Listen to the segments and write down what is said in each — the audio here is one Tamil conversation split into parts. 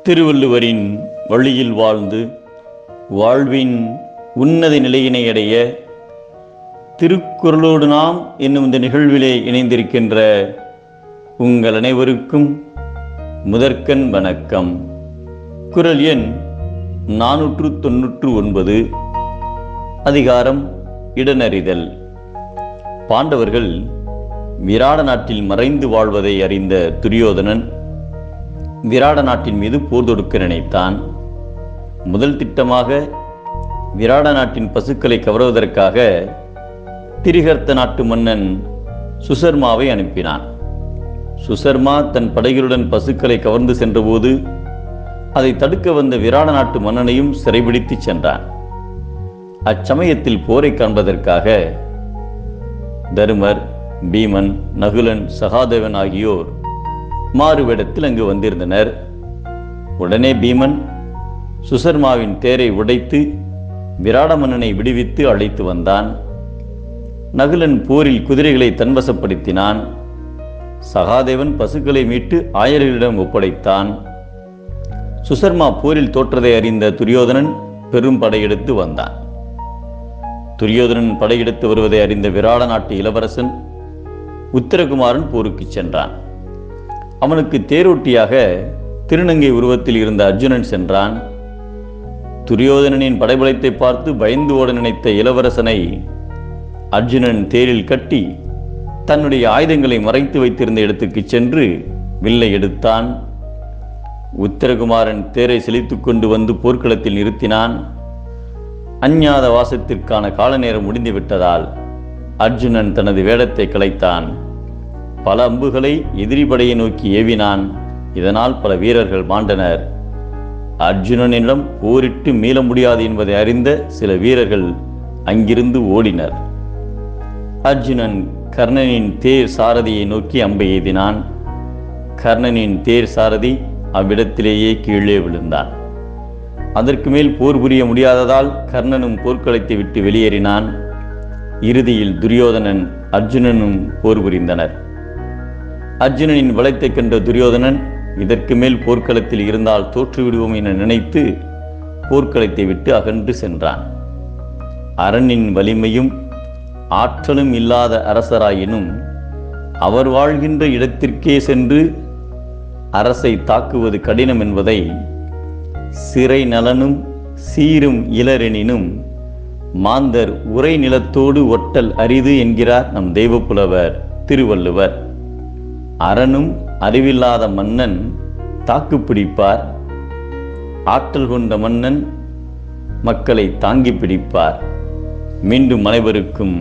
திருவள்ளுவரின் வழியில் வாழ்ந்து வாழ்வின் உன்னத நிலையினை அடைய திருக்குறளோடு நாம் என்னும் இந்த நிகழ்விலே இணைந்திருக்கின்ற உங்கள் அனைவருக்கும் முதற்கண் வணக்கம். குறள் எண் 499. அதிகாரம் இடனறிதல். பாண்டவர்கள் விராட நாட்டில் மறைந்து வாழ்வதை அறிந்த துரியோதனன் விராட நாட்டின் மீது போர் தொடுக்க நினைத்தான். முதல் திட்டமாக விராட நாட்டின் பசுக்களை கவர்வதற்காக திரிகர்த்த நாட்டு மன்னன் சுசர்மாவை அனுப்பினான். சுசர்மா தன் படைகளுடன் பசுக்களை கவர்ந்து சென்றபோது அதை தடுக்க வந்த விராட நாட்டு மன்னனையும் சிறைபிடித்து சென்றான். அச்சமயத்தில் போரை காண்பதற்காக தருமர், பீமன், நகுலன், சகாதேவன் ஆகியோர் மாறுவேடத்தில் அங்கு வந்திருந்தனர். உடனே பீமன் சுசர்மாவின் தேரை உடைத்து விராட மன்னனை விடுவித்து அழைத்து வந்தான். நகுலன் போரில் குதிரைகளை தன்வசப்படுத்தினான். சகாதேவன் பசுக்களை மீட்டு ஆயர்களிடம் ஒப்படைத்தான். சுசர்மா போரில் தோற்றதை அறிந்த துரியோதனன் பெரும் படையெடுத்து வந்தான். துரியோதனன் படையெடுத்து வருவதை அறிந்த விராட நாட்டு இளவரசன் உத்தரகுமாரன் போருக்கு சென்றான். அவனுக்கு தேரோட்டியாக திருநங்கை உருவத்தில் இருந்த அர்ஜுனன் சென்றான். துரியோதனனின் படைபலத்தை பார்த்து பயந்து ஓட நினைத்த இளவரசனை அர்ஜுனன் தேரில் கட்டி தன்னுடைய ஆயுதங்களை மறைத்து வைத்திருந்த இடத்துக்கு சென்று வில்லை எடுத்தான். உத்தரகுமாரன் தேரை செலுத்திக் கொண்டு வந்து போர்க்களத்தில் நிறுத்தினான். அஞ்ஞாத வாசத்திற்கான கால நேரம் முடிந்துவிட்டதால் அர்ஜுனன் தனது வேடத்தை கலைத்தான். பல அம்புகளை எதிரி படையை நோக்கி ஏவினான். இதனால் பல வீரர்கள் மாண்டனர். அர்ஜுனனிடம் போரிட்டு மீள முடியாது என்பதை அறிந்த சில வீரர்கள் அங்கிருந்து ஓடினர். அர்ஜுனன் கர்ணனின் தேர் சாரதியை நோக்கி அம்பை எய்தினான். கர்ணனின் தேர் சாரதி அவ்விடத்திலேயே கீழே விழுந்தான். அதற்கு மேல் போர் புரிய முடியாததால் கர்ணனும் போர்க்களத்தை விட்டு வெளியேறினான். இறுதியில் துரியோதனன் அர்ஜுனனும் போர் புரிந்தனர். அர்ஜுனனின் பலத்தை கண்ட துரியோதனன் இதற்கு மேல் போர்க்களத்தில் இருந்தால் தோற்றுவிடுவோம் என நினைத்து போர்க்களத்தை விட்டு அகன்று சென்றான். அரணின் வலிமையும் ஆற்றலும் இல்லாத அரசராயினும் அவர் வாழ்கின்ற இடத்திற்கே சென்று அரசை தாக்குவது கடினம் என்பதை சிறை நலனும் சீரும் இளரெனினும் மாந்தர் உரை நிலத்தோடு ஒட்டல் அரிது என்கிறார் நம் தெய்வப்புலவர் திருவள்ளுவர். அரணும் அறிவில்லாத மன்னன் தாக்கு பிடிப்பார். ஆற்றல் கொண்ட மன்னன் மக்களை தாங்கி பிடிப்பார். மீண்டும் அனைவருக்கும்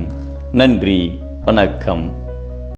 நன்றி, வணக்கம்.